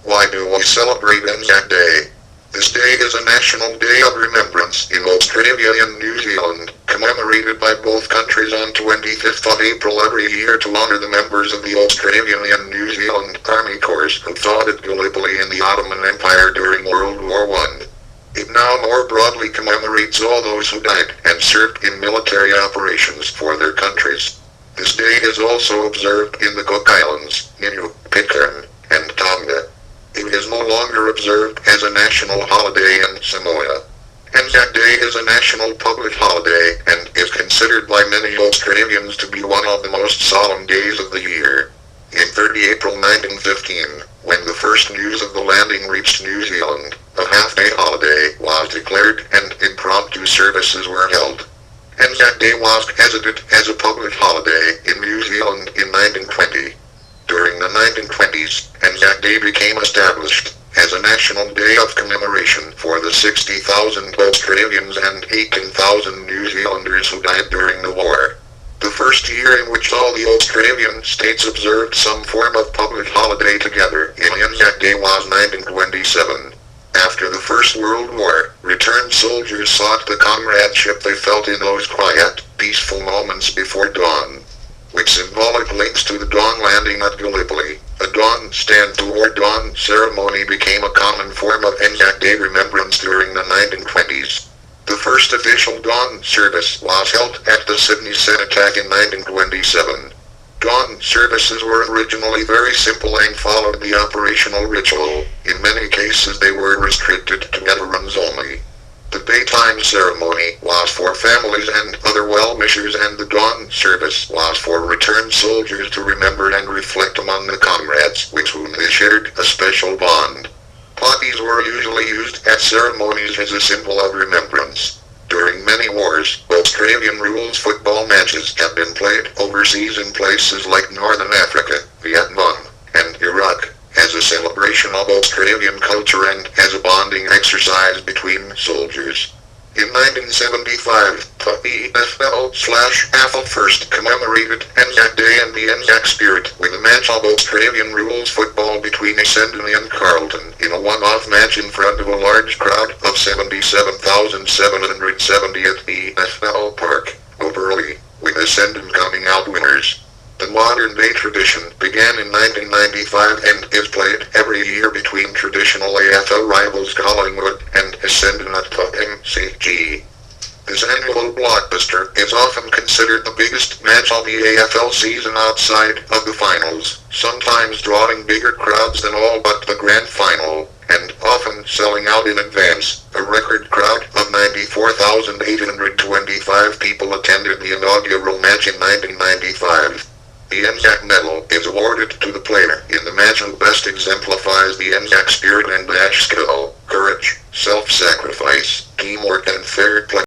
Why do we celebrate ANZAC Day? This day is a national day of remembrance in Australia and New Zealand, commemorated by both countries on 25th of April every year to honour the members of the Australian and New Zealand Army Corps who fought at Galipoli in the Ottoman Empire during World War I. It now more broadly commemorates all those who died and served in military operations for their countries. This day is also observed in the Cook Islands, Niue, Pitcairn, and Tonga. It is no longer observed as a national holiday in Samoa. ANZAC Day is a national public holiday and is considered by many Australians to be one of the most solemn days of the year. In 30 April 1915, when the first news of the landing reached New Zealand, a half-day holiday was declared and impromptu services were held. ANZAC Day was gazetted as a public holiday in New Zealand in 1920. During the 1920s, ANZAC Day became established as a national day of commemoration for the 60,000 Australians and 18,000 New Zealanders who died during the war. The first year in which all the Australian states observed some form of public holiday together in ANZAC Day was 1927. After the First World War, returned soldiers sought the comradeship they felt in those quiet, peaceful moments before dawn, which symbolic links to the dawn landing at Galipoli. A dawn stand to or dawn ceremony became a common form of ANZAC Day remembrance during the 1920s. The first official dawn service was held at the Sydney Cenotaph in 1927. Dawn services were originally very simple and followed the operational ritual. In many cases they were restricted to veterans only. The daytime ceremony was for families and other well-wishers, and the dawn service was for returned soldiers to remember and reflect among the comrades with whom they shared a special bond. Poppies were usually used at ceremonies as a symbol of remembrance. During many wars, Australian rules football matches have been played overseas in places like Northern Africa, Vietnam, and Iraq, as a celebration of Australian culture and as a bonding exercise between soldiers. In 1975, the EFL/AFL first commemorated ANZAC Day and the ANZAC spirit with a match of Australian rules football between Essendon and Carlton in a one-off match in front of a large crowd of 77,770 at the EFL Park, Oberley, with Essendon coming out winners. The modern-day tradition began in 1995 and is played every year between traditional AFL rivals Collingwood and Essendon at the MCG. This annual blockbuster is often considered the biggest match of the AFL season outside of the finals, sometimes drawing bigger crowds than all but the grand final, and often selling out in advance. A record crowd of 94,825 people attended the inaugural match in 1995. The ANZAC medal is awarded to the player in the match who best exemplifies the ANZAC spirit and skill, courage, self-sacrifice, teamwork and fair play.